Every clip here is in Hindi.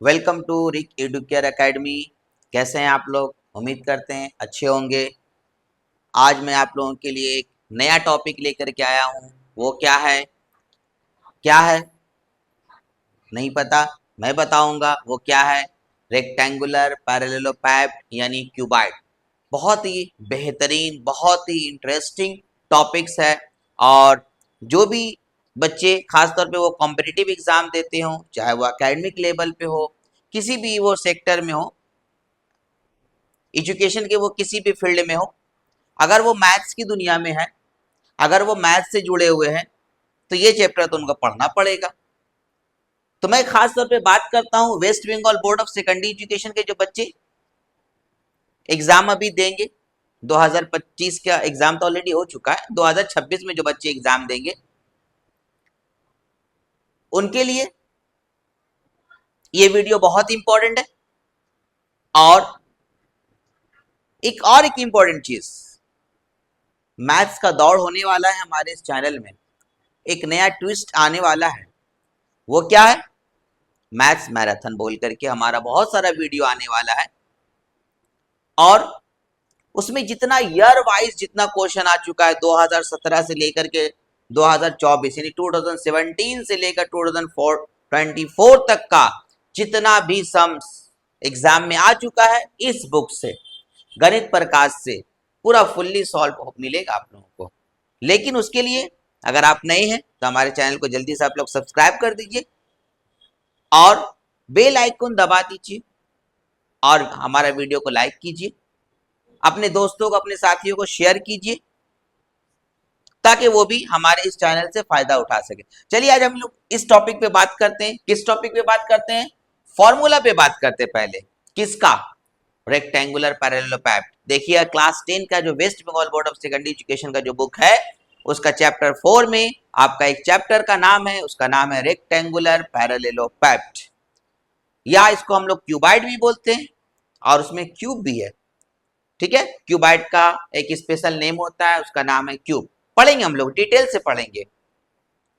Welcome to Rick Educare academy. कैसे हैं आप लोग? उम्मीद करते हैं अच्छे होंगे। आज मैं आप लोगों के लिए एक नया टॉपिक लेकर के आया हूँ। वो क्या है नहीं पता, मैं बताऊंगा वो क्या है। रेक्टेंगुलर पैरेललोपैड यानी क्यूबॉइड। बहुत ही बेहतरीन, बहुत ही इंटरेस्टिंग टॉपिक्स है। और जो भी बच्चे खासतौर पे वो कॉम्पिटिटिव एग्जाम देते हो, चाहे वो एकेडमिक लेवल पे हो, किसी भी वो सेक्टर में हो, एजुकेशन के वो किसी भी फील्ड में हो, अगर वो मैथ्स की दुनिया में है, अगर वो मैथ्स से जुड़े हुए हैं, तो ये चैप्टर तो उनको पढ़ना पड़ेगा। तो मैं खास तौर पे बात करता हूँ West Bengal board of secondary education के जो बच्चे एग्जाम अभी देंगे। 2025 का एग्जाम तो ऑलरेडी हो चुका है, 2026 में जो बच्चे एग्जाम देंगे उनके लिए ये वीडियो बहुत इंपॉर्टेंट है। और एक इंपॉर्टेंट चीज, मैथ्स का दौड़ होने वाला है हमारे इस चैनल में। एक नया ट्विस्ट आने वाला है। वो क्या है? मैथ्स मैराथन बोल करके हमारा बहुत सारा वीडियो आने वाला है। और उसमें जितना ईयर वाइज जितना क्वेश्चन आ चुका है 2017 से लेकर के 2024 यानी 2017 से लेकर 2024 तक का जितना भी सम्स एग्जाम में आ चुका है, इस बुक से, गणित प्रकाश से पूरा फुल्ली सॉल्व मिलेगा आप लोगों को। लेकिन उसके लिए अगर आप नए हैं तो हमारे चैनल को जल्दी से आप लोग सब्सक्राइब कर दीजिए और बेल आइकन दबा दीजिए और हमारा वीडियो को लाइक कीजिए, अपने दोस्तों को, अपने साथियों को शेयर कीजिए ताकि वो भी हमारे इस चैनल से फायदा उठा सके। चलिए आज हम लोग इस टॉपिक पे बात करते हैं। किस टॉपिक पे बात करते हैं? फॉर्मूला पे बात करते हैं। पहले किसका? Rectangular parallelepiped. देखिए क्लास 10 का जो West Bengal board of secondary education का जो बुक है, उसका चैप्टर 4 में आपका एक चैप्टर का नाम है, उसका नाम है रेक्टेंगुलर पैरेललोपैड, या इसको हम लोग क्यूबॉइड भी बोलते हैं और उसमें क्यूब भी है। ठीक है, क्यूबॉइड का एक स्पेशल नेम होता है, उसका नाम है क्यूब। पढ़ेंगे हम लोग, डिटेल से पढ़ेंगे।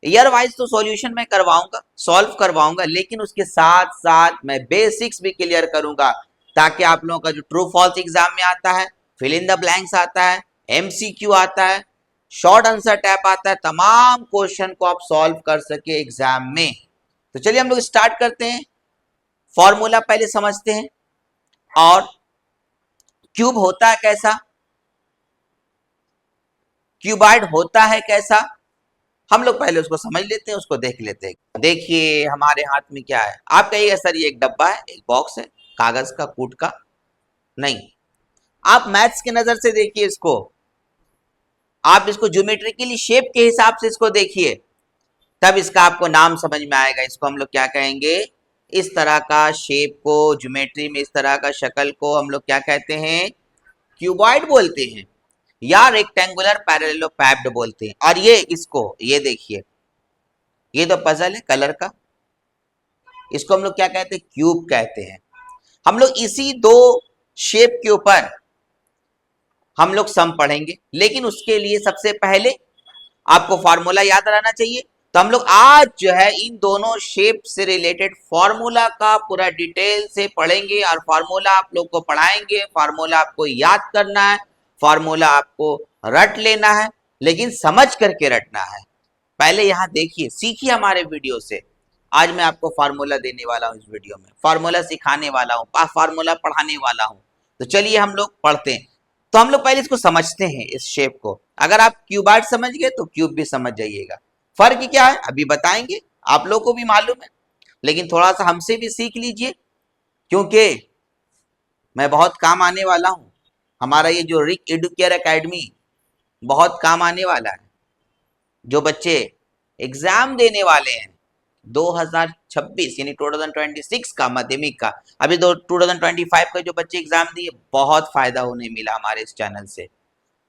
ईयर वाइज तो सॉल्यूशन मैं करवाऊंगा, सॉल्व करवाऊंगा, लेकिन उसके साथ साथ मैं बेसिक्स भी क्लियर करूंगा ताकि आप लोगों का जो ट्रू फॉल्स एग्जाम में आता है, फिल इन द ब्लैंक्स आता है, एमसीक्यू आता है, शॉर्ट आंसर टैप आता है, तमाम क्वेश्चन को आप सॉल्व कर सके एग्जाम में। तो चलिए हम लोग स्टार्ट करते हैं। फॉर्मूला पहले समझते हैं और क्यूब होता है कैसा, क्यूबॉइड होता है कैसा, हम लोग पहले उसको समझ लेते हैं, उसको देख लेते हैं। देखिए हमारे हाथ में क्या है। आप कहिएगा सर ये एक डब्बा है, एक बॉक्स है, कागज का, कूट का। नहीं, आप मैथ्स की नजर से देखिए इसको, आप इसको ज्योमेट्रिकली शेप के हिसाब से इसको देखिए, तब इसका आपको नाम समझ में आएगा। इसको हम लोग क्या कहेंगे? इस तरह का शेप को, ज्योमेट्री में इस तरह का शक्ल को हम लोग क्या कहते हैं? क्यूबॉइड बोलते हैं या रेक्टेंगुलर पैरेललोपैड बोलते हैं। और ये इसको, ये देखिए, ये तो पजल है कलर का, इसको हम लोग क्या कहते हैं? क्यूब कहते हैं। हम लोग इसी दो शेप के ऊपर हम लोग सम पढ़ेंगे, लेकिन उसके लिए सबसे पहले आपको फॉर्मूला याद रहना चाहिए। तो हम लोग आज जो है इन दोनों शेप से रिलेटेड फॉर्मूला का पूरा डिटेल से पढ़ेंगे और फॉर्मूला आप लोग को पढ़ाएंगे। फॉर्मूला आपको याद करना है, फॉर्मूला आपको रट लेना है, लेकिन समझ करके रटना है। पहले यहाँ देखिए, सीखिए हमारे वीडियो से। आज मैं आपको फार्मूला देने वाला हूँ, इस वीडियो में फार्मूला सिखाने वाला हूँ, फार्मूला पढ़ाने वाला हूँ। तो चलिए हम लोग पढ़ते हैं। तो हम लोग पहले इसको समझते हैं, इस शेप को। अगर आप क्यूबॉइड समझ गए तो क्यूब भी समझ जाइएगा। फर्क क्या है अभी बताएंगे, आप लोग को भी मालूम है, लेकिन थोड़ा सा हमसे भी सीख लीजिए, क्योंकि मैं बहुत काम आने वाला हूँ। हमारा ये जो रिक एडुकेयर एकेडमी बहुत काम आने वाला है। जो बच्चे एग्जाम देने वाले हैं 2026 यानी 2026 का माध्यमिक का, अभी 2025 का जो बच्चे एग्जाम दिए, बहुत फायदा होने मिला हमारे इस चैनल से।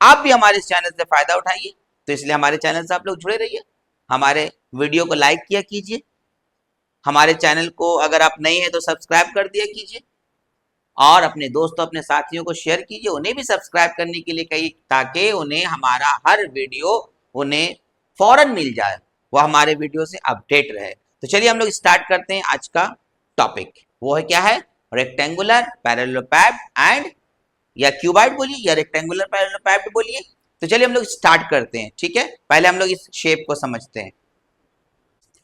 आप भी हमारे इस चैनल से फायदा उठाइए, तो इसलिए हमारे चैनल से आप लोग जुड़े रहिए। हमारे वीडियो को लाइक किया कीजिए, हमारे चैनल को अगर आप नए हैं तो सब्सक्राइब कर दिया कीजिए और अपने दोस्तों, अपने साथियों को शेयर कीजिए, उन्हें भी सब्सक्राइब करने के लिए कहिए ताकि उन्हें हमारा हर वीडियो उन्हें फौरन मिल जाए, वो हमारे वीडियो से अपडेट रहे। तो चलिए हम लोग स्टार्ट करते हैं आज का टॉपिक। वो है क्या है, रेक्टेंगुलर पैरेललोपैड एंड, या क्यूबॉइड बोलिए या रेक्टेंगुलर पैरेललोपैड बोलिए। तो चलिए हम लोग स्टार्ट करते हैं, ठीक है। पहले हम लोग इस शेप को समझते हैं।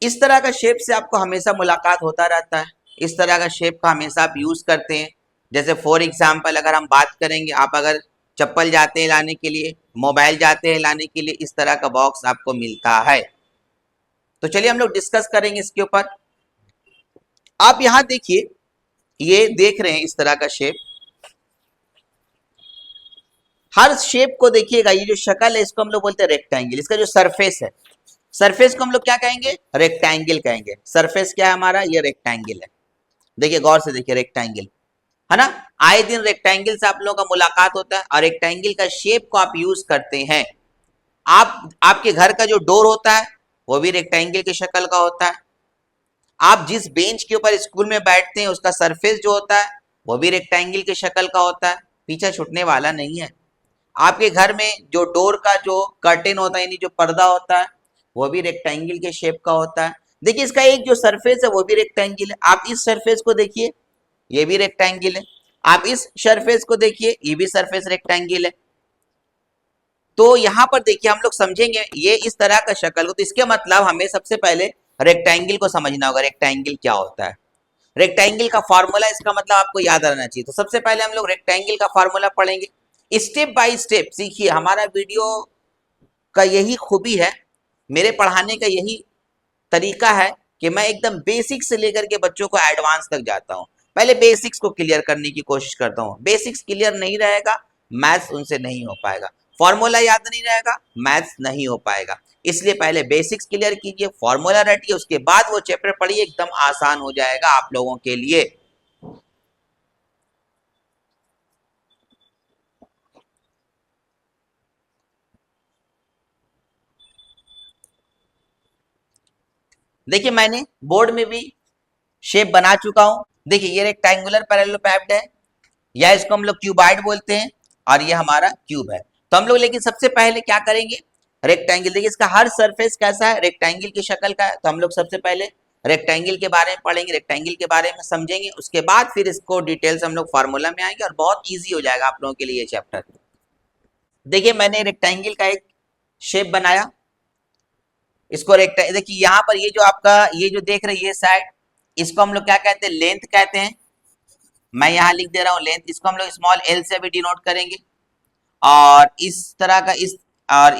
इस तरह का शेप से आपको हमेशा मुलाकात होता रहता है, इस तरह का शेप का हमेशा आप यूज करते हैं। जैसे फॉर एग्जाम्पल अगर हम बात करेंगे, आप अगर चप्पल जाते हैं लाने के लिए, मोबाइल जाते हैं लाने के लिए, इस तरह का बॉक्स आपको मिलता है। तो चलिए हम लोग डिस्कस करेंगे इसके ऊपर। आप यहां देखिए, ये देख रहे हैं इस तरह का शेप। हर शेप को देखिएगा, ये जो शक्ल है इसको हम लोग बोलते हैं रेक्टेंगल। इसका जो सरफेस है, सरफेस को हम लोग क्या कहेंगे, रेक्टेंगल कहेंगे। सरफेस क्या है हमारा, ये रेक्टेंगल है। देखिए गौर से देखिए, रेक्टेंगल है ना। आए दिन रेक्टेंगल से आप लोगों का मुलाकात होता है और रेक्टेंगल का शेप को आप यूज करते हैं। आप आपके घर का जो डोर होता है वो भी रेक्टेंगल की शक्ल का होता है। आप जिस बेंच के ऊपर स्कूल में बैठते हैं उसका सरफेस जो होता है वो भी रेक्टेंगल की शक्ल का होता है, पीछा छूटने वाला नहीं है। आपके घर में जो डोर का जो कर्टेन होता है, यानी जो पर्दा होता है, वो भी रेक्टेंगल के शेप का होता है। देखिए इसका एक जो सरफेस है वो भी रेक्टेंगल है। आप इस सरफेस को देखिए, ये भी रेक्टेंगल है। आप इस सरफेस को देखिए, ये भी सरफेस रेक्टेंगल है। तो यहाँ पर देखिए हम लोग समझेंगे ये इस तरह का शक्ल को, तो इसके मतलब हमें सबसे पहले रेक्टेंगल को समझना होगा। रेक्टेंगल क्या होता है, रेक्टेंगल का फार्मूला, इसका मतलब आपको याद रहना चाहिए। तो सबसे पहले हम लोग रेक्टेंगल का फार्मूला पढ़ेंगे। स्टेप बाय स्टेप सीखिए, हमारा वीडियो का यही खूबी है, मेरे पढ़ाने का यही तरीका है कि मैं एकदम बेसिक से लेकर के बच्चों को एडवांस तक जाता हूँ। पहले बेसिक्स को क्लियर करने की कोशिश करता हूँ। बेसिक्स क्लियर नहीं रहेगा, मैथ्स उनसे नहीं हो पाएगा। फॉर्मूला याद नहीं रहेगा, मैथ्स नहीं हो पाएगा। इसलिए पहले बेसिक्स क्लियर कीजिए, फॉर्मूला रटिए, उसके बाद वो चैप्टर पढ़िए, एकदम आसान हो जाएगा आप लोगों के लिए। देखिए मैंने बोर्ड में भी शेप बना चुका हूं। देखिए ये रेक्टेंगुलर पैरेललोपैड है, या इसको हम लोग क्यूबॉइड बोलते हैं, और ये हमारा क्यूब है। तो हम लोग लेकिन सबसे पहले क्या करेंगे, रेक्टेंगल। देखिए इसका हर सरफेस कैसा है, रेक्टेंगल की शक्ल का है। तो हम लोग सबसे पहले रेक्टेंगल के बारे में पढ़ेंगे, रेक्टेंगल के बारे में समझेंगे, उसके बाद फिर इसको डिटेल्स हम लोग फार्मूला में आएंगे और बहुत ईजी हो जाएगा आप लोगों के लिए ये चैप्टर। देखिए मैंने रेक्टेंगल का एक शेप बनाया, इसको रेक्टेंगल, देखिए यहाँ पर ये जो आपका ये जो देख रहे हैं ये साइड, इसको हम लोग क्या कहते हैं, लेंथ कहते हैं। मैं यहाँ लिख दे रहा हूँ लेंथ, इसको हम लोग स्मॉल एल से भी डिनोट करेंगे। और इस तरह का इस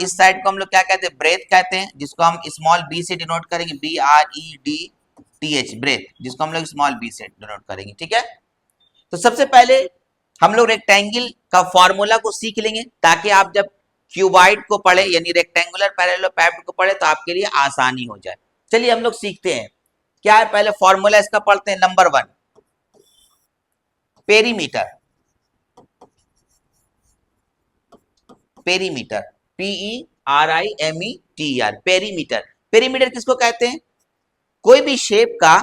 साइड को हम लोग क्या कहते हैं, ब्रेथ कहते हैं, जिसको हम स्मॉल बी से डिनोट करेंगे, BREDTH, ब्रेथ, जिसको हम लोग स्मॉल बी से डिनोट करेंगे, ठीक है। तो सबसे पहले हम लोग रेक्टेंगल का फॉर्मूला को सीख लेंगे, ताकि आप जब क्यूबॉइड को पढ़े यानी रेक्टेंगुलर पैरेललोपैड को पढ़े तो आपके लिए आसानी हो जाए। चलिए हम लोग सीखते हैं क्या है। पहले फॉर्मूला इसका पढ़ते हैं। Number 1, perimeter. Perimeter, PERIMETER, perimeter. Perimeter किसको कहते हैं, कोई भी शेप का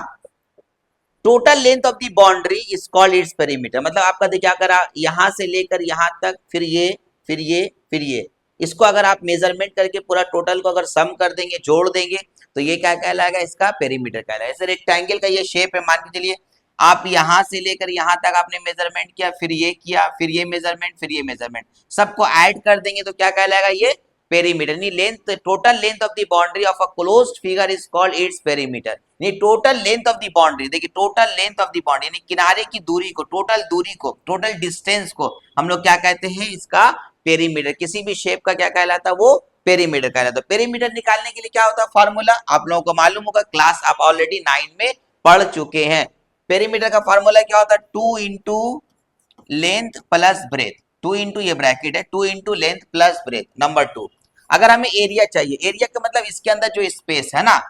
total length of the boundary is called its perimeter. मतलब आपका देखिए अगर यहां से लेकर यहां तक, फिर ये फिर ये फिर ये, इसको अगर आप मेजरमेंट करके पूरा टोटल को अगर सम कर देंगे, जोड़ देंगे, तो ये क्या कहलाएगा, इसका पेरीमीटर कहलाएगा। जैसे रेक्टेंगल का ये शेप है, मान के चलिए आप यहां से लेकर यहां तक आपने मेजरमेंट किया, फिर ये किया, फिर ये मेजरमेंट, फिर ये मेजरमेंट, सबको ऐड कर देंगे तो क्या कहलाएगा, ये पेरीमीटर। यानी length, total length of the boundary of a closed figure is called its perimeter. यानी total length of the boundary, देखिए total length of the boundary यानी किनारे की दूरी को, टोटल दूरी को, टोटल डिस्टेंस को हम लोग क्या कहते हैं, इसका पेरीमीटर। किसी भी शेप का क्या कहलाता है, वो पेरीमीटर कहलाता है। पेरीमीटर निकालने के लिए क्या होता है फॉर्मूला, आप लोगों को मालूम होगा, क्लास आप ऑलरेडी 9 में पढ़ चुके हैं। पेरीमीटर का फॉर्मूला क्या होता है, 2 into length plus breadth. 2 into ये ब्रैकेट है, 2 into length plus breadth. Number 2, अगर हमें एरिया चाहिए, एरिया का मतलब इसके अंदर जो स्पेस है ना,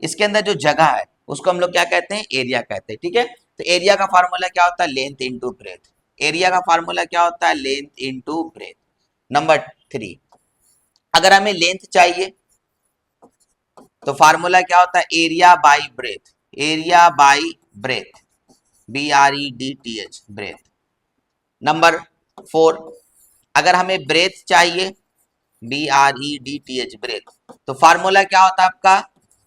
इसके अंदर जो जगह है उसको हम लोग क्या कहते हैं, एरिया कहते हैं, ठीक है। तो एरिया का फार्मूला क्या होता है, लेंथ इंटू ब्रेथ। एरिया का फार्मूला क्या होता है, लेंथ इंटू ब्रेथ। नंबर 3, अगर हमें लेंथ चाहिए तो फार्मूला क्या होता है, area by breadth. Area by breadth, BREDTH, breadth. Number 4, अगर हमें ब्रेथ चाहिए, BREDTH, ब्रेथ, तो फार्मूला क्या होता है आपका,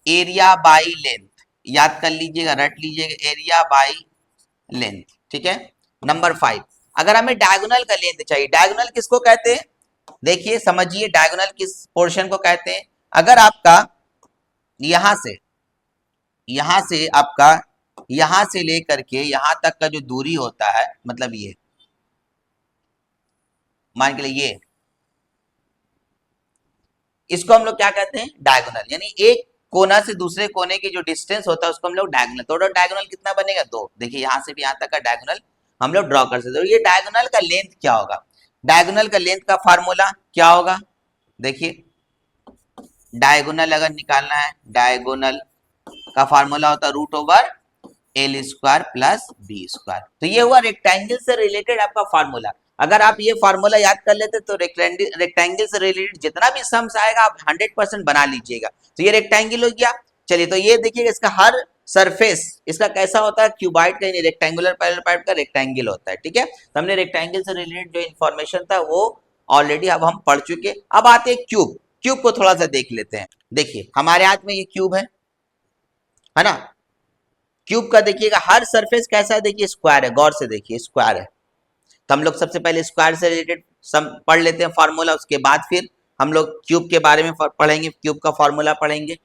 एरिया बाई लेंथ। याद कर लीजिएगा, रट लीजिएगा, एरिया बाई लेंथ, ठीक है। नंबर 5, अगर हमें डायगोनल का लेंथ चाहिए, डायगोनल किसको कहते हैं, देखिए समझिए डायगोनल किस पोर्शन को कहते हैं। अगर आपका यहां से आपका यहां से लेकर के यहां तक का जो दूरी होता है, मतलब ये मान के लिए, ये इसको हम लोग क्या कहते हैं, डायगोनल, यानी एक कोना से दूसरे कोने की जो डिस्टेंस होता है उसको हम लोग डायगोनल, तो डायगोनल कितना बनेगा, 2। देखिए यहां से भी यहां तक का डायगोनल हम लोग ड्रॉ कर सकते हैं। ये डायगोनल का लेंथ क्या होगा, डायगोनल का लेंथ का फार्मूला क्या होगा, देखिए डायगोनल अगर निकालना है, डायगोनल का फार्मूला होता है √एल² प्लस बी²। तो ये हुआ रेक्टेंगल से रिलेटेड आपका फार्मूला। अगर आप ये फार्मूला याद कर लेते तो रेक्टेंगल से रिलेटेड जितना भी सम्स आएगा आप 100% बना लीजिएगा। तो ये रेक्टेंगल हो गया। चलिए तो ये देखिएगा इसका हर सरफेस इसका कैसा होता है, क्यूबाइड का, यानी रेक्टेंगुलर पैरेललोपाइड का रेक्टेंगल होता है, ठीक है। तो हमने रेक्टेंगल से रिलेटेड जो इन्फॉर्मेशन था वो ऑलरेडी अब हम पढ़ चुके। अब आते हैं क्यूब, क्यूब को थोड़ा सा देख लेते हैं। देखिए हमारे हाथ में ये क्यूब है ना। क्यूब का देखिएगा हर सरफेस कैसा है, देखिए स्क्वायर है, गौर से देखिए स्क्वायर है। तो हम लोग सबसे पहले स्क्वायर से रिलेटेड सम पढ़ लेते हैं फार्मूला, उसके बाद फिर हम लोग क्यूब के बारे में पढ़ेंगे, क्यूब का फार्मूला पढ़ेंगे।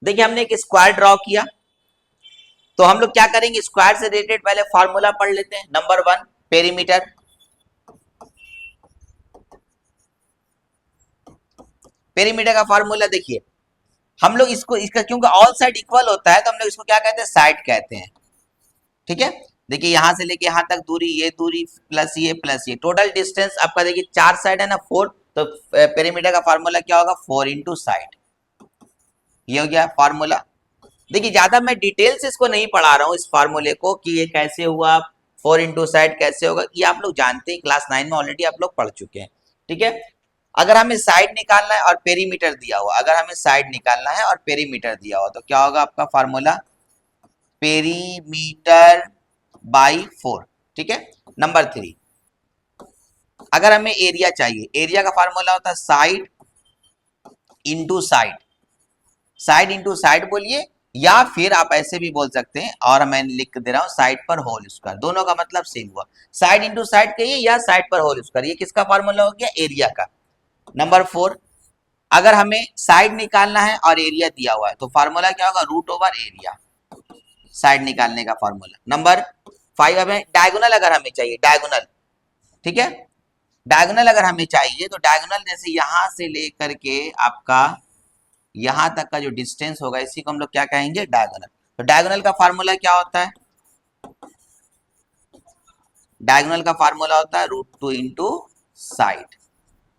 देखिए हमने एक स्क्वायर ड्रॉ किया, तो हम लोग क्या करेंगे, स्क्वायर से रिलेटेड पहले फार्मूला पढ़ लेते हैं। नंबर 1 पेरीमीटर, पेरीमीटर का फार्मूला देखिए हम लोग इसका क्योंकि ऑल साइड इक्वल होता है तो हम लोग इसको क्या कहते हैं, साइड कहते हैं, ठीक है। देखिए यहां से लेके यहां तक दूरी, ये दूरी प्लस ये टोटल डिस्टेंस आपका, देखिए 4 साइड है ना 4, तो पेरीमीटर का फार्मूला क्या होगा, 4 इंटू साइड। ये हो गया फार्मूला। देखिए ज्यादा मैं डिटेल से इसको नहीं पढ़ा रहा हूँ इस फार्मूले को कि ये कैसे हुआ, 4 इंटू साइड कैसे होगा, ये आप लोग जानते हैं, क्लास 9 में ऑलरेडी आप लोग पढ़ चुके हैं, ठीक है। अगर हमें साइड निकालना है और पेरीमीटर दिया हुआ, अगर हमें साइड निकालना है और पेरीमीटर दिया हुआ तो क्या होगा आपका फार्मूला, पेरीमीटर बाई 4, ठीक है। नंबर 3, अगर हमें एरिया चाहिए, एरिया का फार्मूला होता है side into side, side into side बोलिए, या फिर आप ऐसे भी बोल सकते हैं, और मैं लिख दे रहा हूं साइड पर होल स्क्वायर, दोनों का मतलब सेम हुआ, साइड इंटू साइड कहिए या साइड पर होल स्क्वायर, ये किसका फार्मूला हो गया, एरिया का। नंबर 4, अगर हमें साइड निकालना है और एरिया दिया हुआ है तो फार्मूला क्या होगा, √एरिया, साइड निकालने का फार्मूला। नंबर 5, हमें डायगोनल अगर हमें चाहिए, डायगोनल, ठीक है, डायगोनल अगर हमें चाहिए तो डायगोनल जैसे यहां से लेकर के आपका यहां तक का जो डिस्टेंस होगा इसी को हम लोग क्या कहेंगे, डायगोनल। तो डायगोनल का फार्मूला क्या होता है, डायगोनल का फार्मूला होता है √2 इंटू साइड।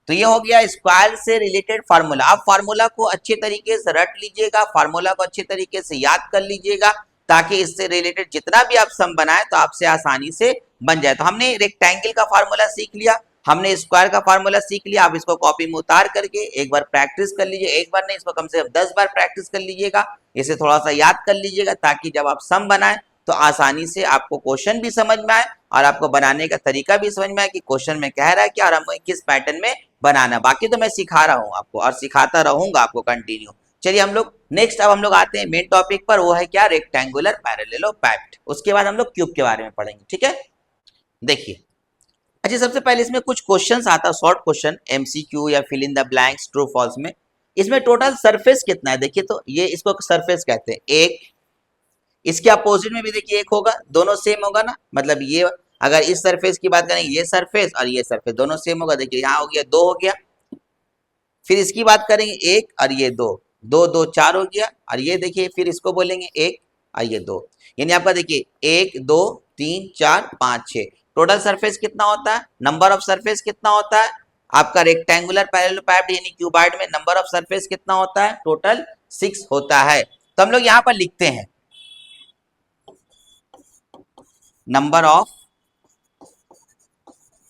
तो ये हो गया स्क्वायर से रिलेटेड फार्मूला। आप फार्मूला को अच्छे तरीके से रट लीजिएगा, फार्मूला को अच्छे तरीके से याद कर लीजिएगा, ताकि इससे रिलेटेड जितना भी आप सम बनाए तो आपसे आसानी से बन जाए। तो हमने रेक्टेंगल का फार्मूला सीख लिया, हमने स्क्वायर का फार्मूला सीख लिया। आप इसको कॉपी में उतार करके एक बार प्रैक्टिस कर लीजिए, एक बार नहीं इसको कम से कम 10 बार प्रैक्टिस कर लीजिएगा, इसे थोड़ा सा याद कर लीजिएगा, ताकि जब आप सम बनाए तो आसानी से आपको क्वेश्चन भी समझ में आए और आपको बनाने का तरीका भी समझ में आए कि क्वेश्चन में कह रहा है क्या और हमें किस पैटर्न में बनाना। बाकी तो मैं सिखा रहा हूँ आपको और सिखाता रहूंगा आपको कंटिन्यू। चलिए हम लोग नेक्स्ट, अब हम लोग आते हैं मेन टॉपिक पर, वो है क्या, रेक्टेंगुलर पैरेललोपाइड। उसके बाद हम लोग क्यूब के बारे में पढ़ेंगे, ठीक है। देखिए अच्छा, सबसे पहले इसमें कुछ क्वेश्चंस आता है, शॉर्ट क्वेश्चन, एमसीक्यू या fill in the blanks, true false में। इसमें टोटल सरफेस कितना है, देखिए तो ये इसको सरफेस कहते हैं, एक, इसके अपोजिट में भी देखिए एक होगा, दोनों सेम होगा ना, मतलब ये अगर इस सरफेस की बात करें, ये सरफेस और ये सरफेस दोनों सेम होगा, देखिए यहाँ हो गया 2 हो गया। फिर इसकी बात करेंगे 1 और ये 2, 2 2 4 हो गया, और ये देखिए फिर इसको बोलेंगे 1 और ये 2, यानी आपका देखिए 1 2 3 4 5 6, टोटल सरफेस कितना होता है, नंबर ऑफ सरफेस कितना होता है आपका रेक्टेंगुलर पैरेललोपाइड यानी क्यूबाइड में, नंबर ऑफ सरफेस कितना होता है, टोटल 6 होता है। तो हम लोग यहाँ पर लिखते हैं नंबर ऑफ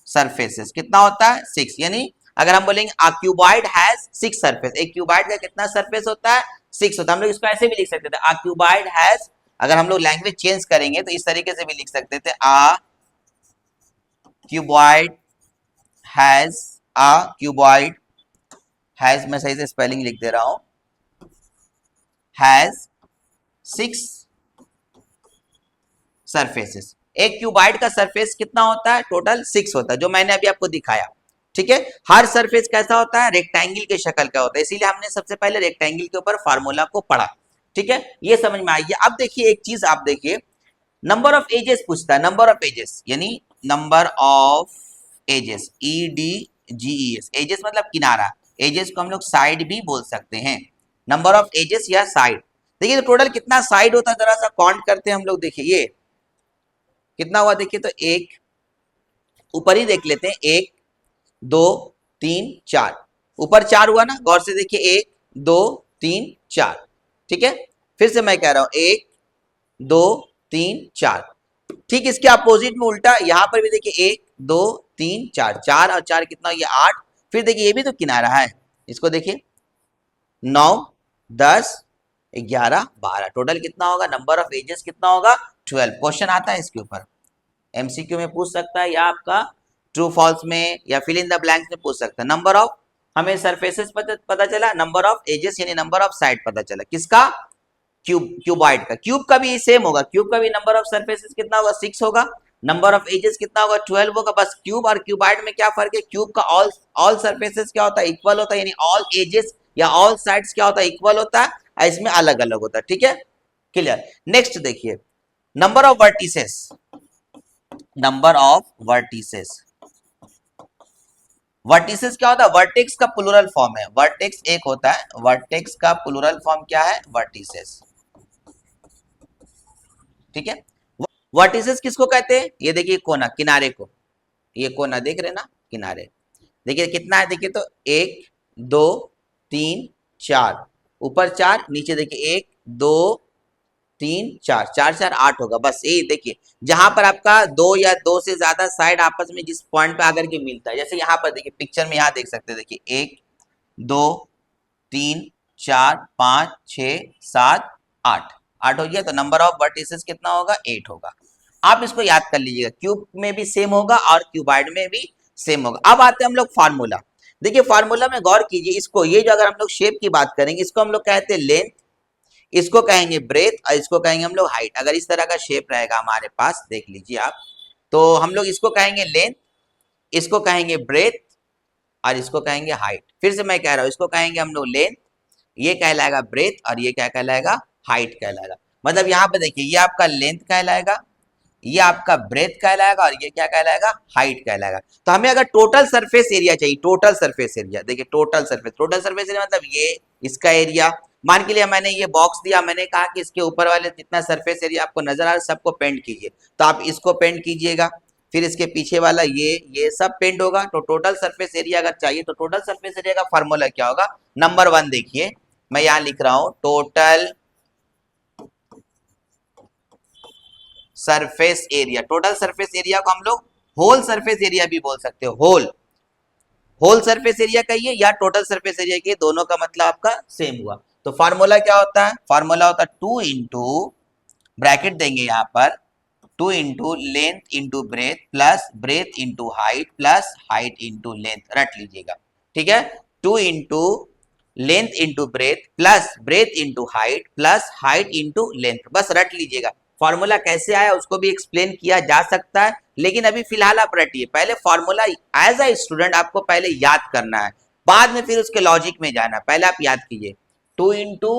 सरफेसेस कितना होता है, 6, यानी अगर हम बोलेंगे आ क्यूबॉइड हैज 6 सरफेस, एक क्यूबॉइड का कितना सरफेस होता है, 6 होता है। हम लोग इसको ऐसे भी लिख सकते थे, आ क्यूबॉइड हैज, अगर हम लोग लैंग्वेज चेंज करेंगे तो इस तरीके से भी लिख सकते थे, a cuboid has, a cuboid has, मैं सही से स्पेलिंग लिख दे रहा हूं, हैज 6 सरफेसेस। एक क्यूबाइड का सरफेस कितना होता है? टोटल 6 होता है, जो मैंने अभी आपको दिखाया। ठीक है, हर सरफेस कैसा होता है? रेक्टेंगल के शक्ल का होता है, इसीलिए हमने सबसे पहले रेक्टेंगल के ऊपर फार्मूला को पढ़ा। ठीक है, ये समझ में आई। अब देखिए एक चीज, आप देखिए नंबर ऑफ एजेस पूछता है, नंबर ऑफ एजेस यानी number of edges, EDGES, edges मतलब किनारा, एजेस को हम लोग साइड भी बोल सकते हैं, नंबर ऑफ एजेस या साइड। देखिए तो टोटल कितना साइड होता है, जरा सा काउंट करते हैं हम लोग। देखिए ये कितना हुआ, देखिए तो एक, ऊपर ही देख लेते हैं, 1 2 3 4, ऊपर 4 हुआ ना, गौर से देखिए 1 2 3 4। ठीक है, फिर से मैं कह रहा हूं 1 2 3 4। ठीक इसके अपोजिट में उल्टा, यहां पर भी देखिए 1 2 3 4, 4 और 4 कितना हो गया 8। फिर देखिए ये भी तो किनारा है, इसको देखिए 9 10 11 12, टोटल कितना होगा? नंबर ऑफ एजेस कितना होगा? 12। क्वेश्चन आता है इसके ऊपर, एमसीक्यू में पूछ सकता है, या आपका ट्रू फॉल्स में या फिल इन द ब्लैंक्स में पूछ सकता है। नंबर ऑफ, हमें सरफेसेस पता चला, नंबर ऑफ एजेस यानी नंबर ऑफ साइड पता चला, किसका? क्यूबाइड का। क्यूब का भी सेम होगा, क्यूब का भी नंबर ऑफ सरफेसेस कितना होगा? 6 होगा, नंबर ऑफ एजेस कितना होगा? 12 होगा। बस क्यूब और क्यूबाइड में क्या फर्क है? क्यूब का ऑल सरफेसेस क्या होता है? इक्वल होता है, यानी ऑल एजेस या ऑल साइड्स क्या होता है? इक्वल होता है, इसमें अलग अलग होता है। ठीक है, क्लियर। नेक्स्ट देखिए, number of vertices, number of vertices. Vertices क्या होता है? वर्टेक्स का प्लूरल फॉर्म है, वर्टेक्स एक होता है, वर्टेक्स का प्लूरल फॉर्म क्या है? वर्टिसेस। ठीक है, वर्टिसेस किसको कहते हैं? ये देखिए कोना, किनारे को, ये कोना देख रहे ना, किनारे। देखिए कितना है, देखिए तो 1 2 3 4, ऊपर 4, नीचे देखिए 1 2 3 4, 4 4 8 होगा। बस यही देखिए, जहां पर आपका दो या दो से ज्यादा साइड आपस में जिस पॉइंट पे आकर के मिलता है, जैसे यहाँ पर देखिए पिक्चर में, यहाँ देख सकते हैं, देखिए 1 2 3 4 5 6 7 8, 8 हो गया, तो नंबर ऑफ वर्टिसेस कितना होगा? 8 होगा। आप इसको याद कर लीजिएगा, क्यूब में भी सेम होगा और क्यूबाइड में भी सेम होगा। अब आते हैं हम लोग फार्मूला। देखिए फार्मूला में गौर कीजिए, इसको, ये जो अगर हम लोग शेप की बात करेंगे, इसको हम लोग कहते हैं लेंथ, इसको कहेंगे ब्रेथ और इसको कहेंगे हम लोग हाइट। अगर इस तरह का शेप रहेगा हमारे पास, देख लीजिए आप, तो हम लोग इसको कहेंगे लेंथ, इसको कहेंगे ब्रेथ और इसको कहेंगे हाइट। फिर से मैं कह रहा हूं, इसको कहेंगे हम लोग लेंथ, ये कहलाएगा ब्रेथ और ये क्या कहलाएगा? हाइट कहलाएगा। मतलब यहाँ पे देखिए, ये आपका लेंथ कहलाएगा, ये आपका ब्रेथ कहलाएगा और ये क्या कहलाएगा? हाइट कहलाएगा। तो हमें अगर टोटल सरफेस एरिया चाहिए, टोटल सरफेस एरिया, देखिए टोटल सरफेस एरिया मतलब ये इसका एरिया। मान के लिए मैंने ये बॉक्स दिया, मैंने कहा कि इसके ऊपर वाले जितना सरफेस एरिया आपको नजर आ रहा है सबको पेंट कीजिए, तो आप इसको पेंट कीजिएगा, फिर इसके पीछे वाला ये सब पेंट होगा। तो टोटल सरफेस एरिया अगर चाहिए, तो टोटल सरफेस एरिया का फॉर्मूला क्या होगा? नंबर 1 देखिए, मैं यहां लिख रहा हूं, total surface area. Total surface area को हम लोग होल सरफेस एरिया भी बोल सकते हो, होल सरफेस एरिया कहिए या टोटल सरफेस एरिया कहिए, दोनों का मतलब आपका सेम हुआ। तो फार्मूला क्या होता है? फार्मूला होता है 2 इंटू, ब्रैकेट देंगे यहाँ पर, 2 into length into breadth plus breadth into height plus height into length. रट लीजिएगा, ठीक है, 2 into length into breadth plus breadth into height plus height into length. बस रट लीजिएगा। फॉर्मूला कैसे आया उसको भी एक्सप्लेन किया जा सकता है, लेकिन अभी फिलहाल आप रटिए। पहले फॉर्मूला एज अ स्टूडेंट आपको पहले याद करना है, बाद में फिर उसके लॉजिक में जाना है। पहले आप याद कीजिए, 2 into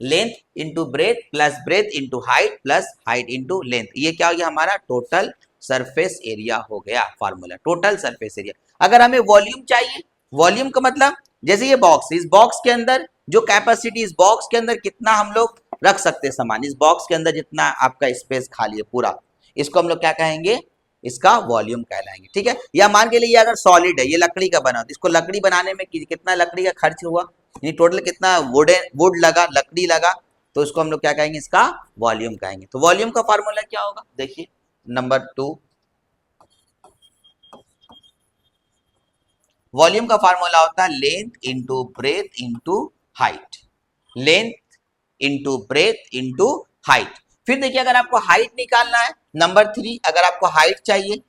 length into breadth plus breadth into height plus height into length. ये क्या हो गया? हमारा टोटल सरफेस एरिया हो गया फॉर्मूला, टोटल सरफेस एरिया। अगर हमें वॉल्यूम चाहिए, वॉल्यूम का मतलब जैसे ये बॉक्स, इस बॉक्स के अंदर जो कैपेसिटी, इस बॉक्स के अंदर कितना हम लोग रख सकते हैं सामान, इस बॉक्स के अंदर जितना आपका स्पेस खाली है पूरा, इसको हम लोग क्या कहेंगे? इसका वॉल्यूम कहलाएंगे। ठीक है, या मान के लिए ये अगर सॉलिड है, ये लकड़ी का बना, इसको लकड़ी बनाने में कितना लकड़ी का खर्च हुआ, यानी टोटल कितना वुड लगा, लकड़ी लगा, तो इसको हम लोग क्या कहेंगे? इसका वॉल्यूम कहेंगे। तो वॉल्यूम का फॉर्मूला क्या होगा? देखिए नंबर 2, वॉल्यूम का फार्मूला होता है length into breadth into height, length into breadth into height. फिर देखिए अगर आपको हाइट निकालना है, नंबर 3, अगर आपको हाइट चाहिए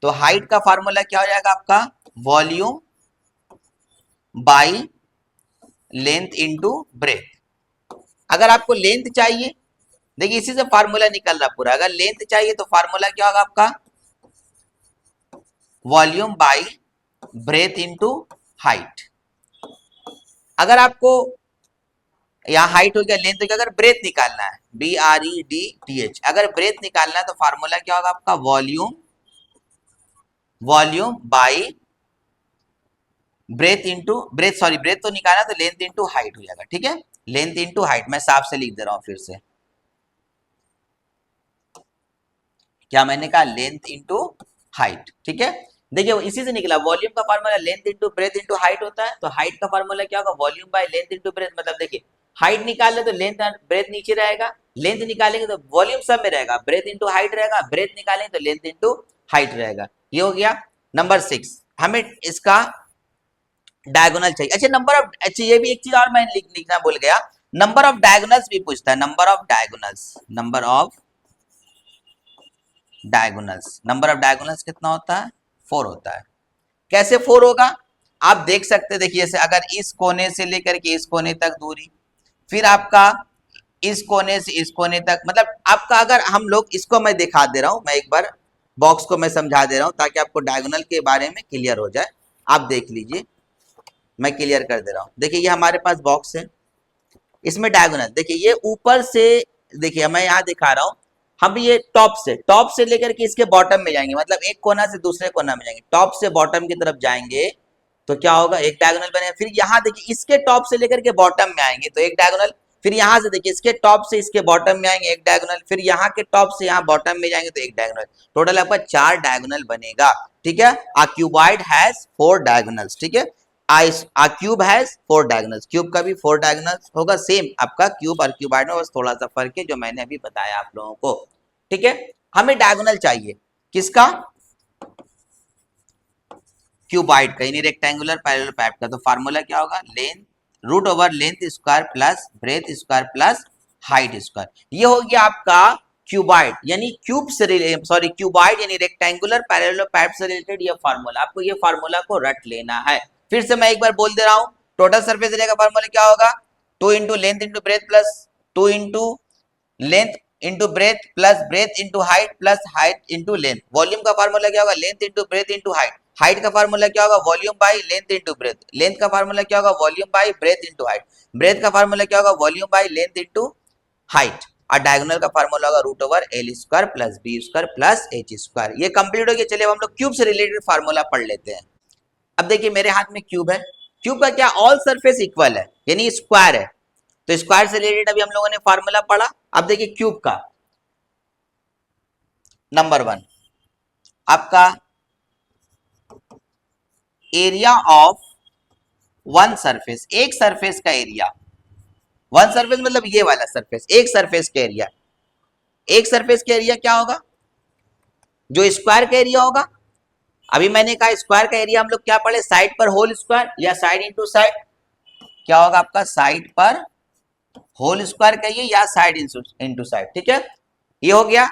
तो हाइट का फार्मूला क्या हो जाएगा आपका? Volume by length into breath. अगर आपको लेंथ चाहिए देखिए इसी से फार्मूला निकल रहा पूरा। अगर लेंथ चाहिए तो फार्मूला क्या होगा आपका, volume by breath into height. अगर आपको यहाँ हाइट हो गया, लेंथ हो गया, अगर ब्रेथ निकालना है, BREDTH, अगर ब्रेथ निकालना है तो फार्मूला क्या होगा आपका, volume by breadth into breadth, sorry breadth तो निकालना तो लेंथ इंटू हाइट हो जाएगा। ठीक है, लेंथ इंटू हाइट, मैं साफ से लिख दे रहा हूं फिर से, क्या मैंने कहा, लेंथ इंटू हाइट। ठीक है, देखिए इसी से निकला, वॉल्यूम का formula length into breadth into height होता है, तो हाइट का फार्मूला क्या होगा, volume by length into breath. मतलब देखिए हाइट निकाल ले तो लेंथ ब्रेथ नीचे रहेगा, लेंथ निकालेंगे तो वॉल्यूम सब में रहेगा, ब्रेथ इंटू हाइट रहेगा, ब्रेथ निकालेंगे तो लेंथ इंटू हाइट रहेगा। ये हो गया नंबर 6। हमें इसका डायगोनल चाहिए। अच्छा नंबर ऑफ, अच्छा ये भी एक चीज और मैं लिखना भूल गया, नंबर ऑफ डायगोनल्स भी पूछता है, number of diagonals, number of diagonals, number of diagonals कितना होता है, 4 होता है। कैसे 4 होगा, आप देख सकते हैं, देखिए जैसे अगर इस कोने से लेकर के इस कोने तक दूरी, फिर आपका इस कोने से इस कोने तक, मतलब आपका, अगर हम लोग इसको मैं दिखा दे रहा हूं, मैं एक बार बॉक्स को मैं समझा दे रहा हूं ताकि आपको डायगोनल के बारे में क्लियर हो जाए। आप देख लीजिए, मैं क्लियर कर दे रहा हूं। देखिए ये हमारे पास बॉक्स है, इसमें डायगोनल देखिए, ये ऊपर से, देखिए मैं यहाँ दिखा रहा हूं, हम ये टॉप से लेकर के इसके बॉटम में जाएंगे, मतलब एक कोना से दूसरे कोना में जाएंगे, टॉप से बॉटम की तरफ जाएंगे तो क्या होगा, एक डायगोनल बनेगा। फिर यहाँ देखिए इसके टॉप से लेकर के बॉटम में आएंगे तो एक डायगोनल, फिर यहाँ से देखिए इसके टॉप से इसके बॉटम में आएंगे एक डायगोनल, फिर यहाँ के टॉप से यहाँ बॉटम में जाएंगे तो एक डायगोनल, टोटल आपका 4 डायगोनल बनेगा। ठीक है, आ क्यूबॉइड हैज 4 डायगोनल्स। ठीक है, आ क्यूब हैज 4 डायगोनल्स, क्यूब का भी 4 डायगोनल्स होगा, सेम आपका क्यूब और क्यूबॉइड में बस थोड़ा सा फर्क है जो मैंने अभी बताया आप लोगों को। ठीक है, हमें डायगोनल चाहिए किसका, क्यूबॉइड का, यानी रेक्टेंगुलर पैरेलल पाइप का। तो फार्मूला क्या होगा, length root over length square plus breadth square plus height square. ये हो गया आपका क्यूबॉइड, यानी क्यूब से रिलेटेड, सॉरी क्यूबॉइड यानी रेक्टेंगुलर पैरेलल पाइप से रिलेटेड ये फार्मूला, आपको ये फार्मूला को रट लेना है। फिर से मैं एक बार बोल दे रहा हूं, टोटल सरफेस एरिया का फार्मूला क्या होगा, 2 into length into breadth plus 2 into length into breadth plus breadth into height plus height into length. Volume का फार्मूला क्या होगा, length into breadth into height. Height का फार्मूला क्या होगा, volume by length into breadth. Length का फार्मूला क्या होगा, volume by breadth into height. Breadth का फार्मूला क्या होगा, volume by length into height. और डायगोनल का फार्मूला होगा root over L square plus B square plus H square. ये कंप्लीट हो गया। चलिए अब हम लोग क्यूब से रिलेटेड फार्मूला पढ़ लेते हैं। अब देखिए मेरे हाथ में क्यूब है, क्यूब का क्या, ऑल सरफेस इक्वल है यानी स्क्वायर है, तो स्क्वायर से रिलेटेड अभी हम लोगों ने फार्मूला पढ़ा। अब देखिए क्यूब का नंबर 1 आपका एरिया ऑफ वन सरफेस, एक सरफेस का एरिया, वन सरफेस मतलब ये वाला सरफेस, एक सरफेस का एरिया, एक सरफेस का एरिया क्या होगा, जो स्क्वायर का एरिया होगा। अभी मैंने कहा स्क्वायर का एरिया हम लोग क्या पढ़े, साइड पर होल स्क्वायर या साइड इंटू साइड, क्या होगा आपका, साइड पर होल स्क्वायर कहिए या साइड इंटू साइड। ठीक है, ये हो गया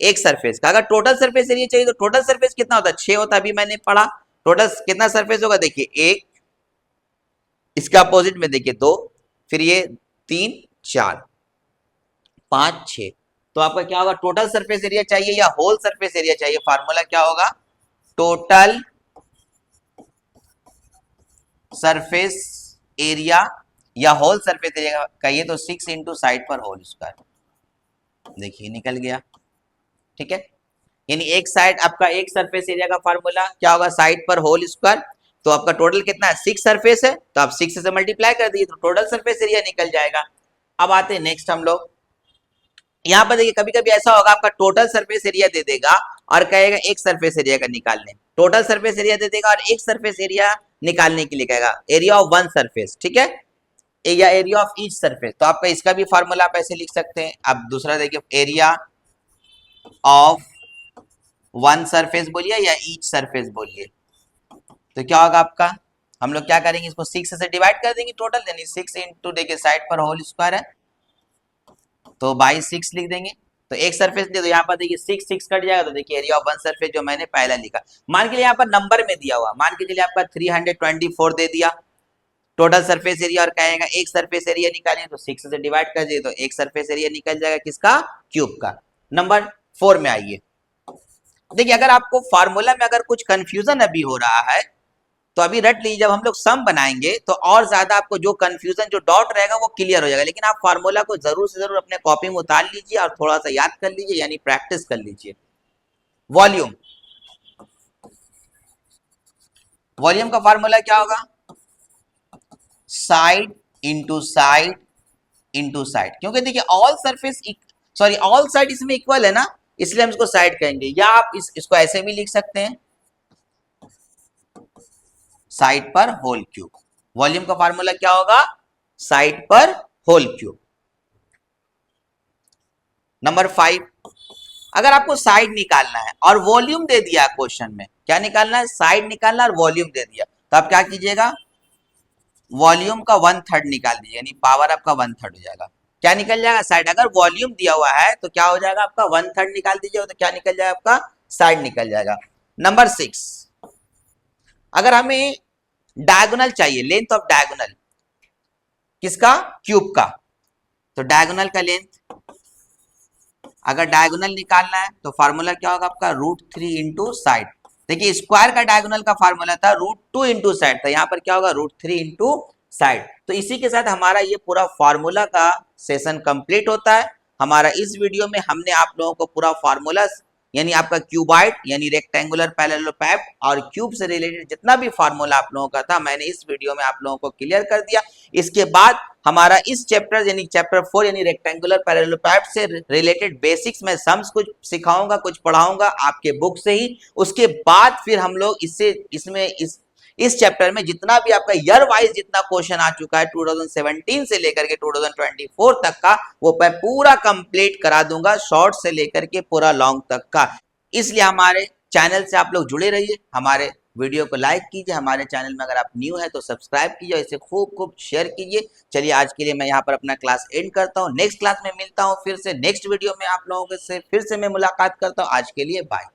एक सरफेस का। अगर टोटल सरफेस एरिया चाहिए तो टोटल सरफेस कितना होता है, 6 होता है, अभी मैंने पढ़ा। टोटल कितना सरफेस होगा, देखिए 1, इसके अपोजिट में देखिए 2, फिर ये 3 4 5 6, तो आपका क्या होगा, टोटल सरफेस एरिया चाहिए या होल सरफेस एरिया चाहिए, फार्मूला क्या होगा, टोटल सरफेस एरिया या होल सरफेस एरिया कहिए तो 6 इंटू साइड पर होल स्क्वायर। देखिए निकल गया। ठीक है, यानी एक साइड आपका, एक सरफेस एरिया का फार्मूला क्या होगा, साइड पर होल स्क्वायर, तो आपका टोटल कितना है, 6 सरफेस है तो आप 6 से मल्टीप्लाई कर दीजिए तो टोटल सरफेस एरिया निकल जाएगा। अब आते हैं नेक्स्ट हम लोग, यहाँ पर देखिए कभी कभी ऐसा होगा आपका टोटल सरफेस एरिया दे देगा और कहेगा एक सरफेस एरिया का निकालने, टोटल सरफेस एरिया दे देगा और एक सरफेस एरिया निकालने के लिए कहेगा एरिया ऑफ वन सरफेस। ठीक है, या एरिया ऑफ ईच सरफेस, तो आपका इसका भी फार्मूला आप ऐसे लिख सकते हैं। अब दूसरा देखिए, एरिया ऑफ वन सरफेस बोलिए या ईच सरफेस बोलिए, तो क्या होगा आपका, हम लोग क्या करेंगे, इसको 6 से डिवाइड कर देंगे टोटल, यानी 6 इंटू देखिए साइड पर होल स्क्वायर है तो बाई 6 लिख देंगे। तो एक सरफेस दे दो, यहाँ पर देखिए 6 6 कट जाएगा तो देखिए एरिया ऑफ वन सरफेस जो मैंने पहला लिखा, मान के लिए यहाँ पर नंबर में दिया हुआ, मान के चलिए आपका 324 दे दिया, टोटल सरफेस एरिया और कहेगा एक सरफेस एरिया निकालिए, तो 6 से डिवाइड कर दिए तो एक सरफेस एरिया निकल जाएगा किसका, क्यूब का। नंबर 4 में आइए। देखिए अगर आपको फार्मूला में अगर कुछ कंफ्यूजन अभी हो रहा है तो अभी रट लीजिए, जब हम लोग सम बनाएंगे तो और ज्यादा आपको जो कंफ्यूजन जो डाउट रहेगा वो क्लियर हो जाएगा। लेकिन आप फार्मूला को जरूर से जरूर अपने कॉपी में उतार लीजिए और थोड़ा सा याद कर लीजिए, यानी प्रैक्टिस कर लीजिए। वॉल्यूम, वॉल्यूम का फार्मूला क्या होगा, side into side into side, क्योंकि देखिए all surface sorry all side इसमें इक्वल है ना, इसलिए हम इसको साइड कहेंगे। या आप इसको ऐसे भी लिख सकते हैं, साइड पर होल क्यूब। वॉल्यूम का फार्मूला क्या होगा, साइड पर होल क्यूब। नंबर 5, अगर आपको साइड निकालना है और वॉल्यूम दे दिया क्वेश्चन में, क्या निकालना है, साइड निकालना और वॉल्यूम दे दिया, तो आप क्या कीजिएगा, वॉल्यूम का 1/3 निकाल दीजिए, यानी पावर आपका 1/3 हो जाएगा। क्या निकल जाएगा, साइड। अगर वॉल्यूम दिया हुआ है तो क्या हो जाएगा आपका, 1/3 निकाल दीजिए, तो क्या निकल जाएगा आपका, साइड निकल जाएगा। नंबर 6, अगर हमें डायगोनल चाहिए, लेंथ ऑफ डायगोनल किसका, क्यूब का, तो डायगोनल का लेंथ, अगर डायगोनल निकालना है तो फार्मूला क्या होगा आपका, √3 इंटू साइड। देखिए स्क्वायर का डायगोनल का फार्मूला था √2 इंटू साइड, तो यहाँ पर क्या होगा, √3 इंटू साइड। तो इसी के साथ हमारा ये पूरा फार्मूला का सेशन कंप्लीट होता है। हमारा इस वीडियो में हमने आप लोगों को पूरा फार्मूला यानी आपका क्यूबाइड यानी रेक्टेंगुलर पैरेललोपैड और क्यूब से रिलेटेड जितना भी फार्मूला आप लोगों का था, मैंने इस वीडियो में आप लोगों को क्लियर कर दिया। इसके बाद हमारा इस चैप्टर यानी चैप्टर 4 यानी रेक्टेंगुलर पैरेललोपैड से रिलेटेड बेसिक्स में सम्स कुछ सिखाऊंगा, कुछ पढ़ाऊंगा आपके बुक से ही। उसके बाद फिर हम लोग इस चैप्टर में जितना भी आपका ईयर वाइज जितना क्वेश्चन आ चुका है 2017 से लेकर के 2024 तक का, वो मैं पूरा कंप्लीट करा दूंगा, शॉर्ट से लेकर के पूरा लॉन्ग तक का। इसलिए हमारे चैनल से आप लोग जुड़े रहिए, हमारे वीडियो को लाइक कीजिए, हमारे चैनल में अगर आप न्यू है तो सब्सक्राइब कीजिए, इसे खूब खूब शेयर कीजिए। चलिए आज के लिए मैं यहाँ पर अपना क्लास एंड करता हूँ, नेक्स्ट क्लास में मिलता हूँ फिर से, नेक्स्ट वीडियो में आप लोगों से फिर से मैं मुलाकात करता हूँ। आज के लिए बाय।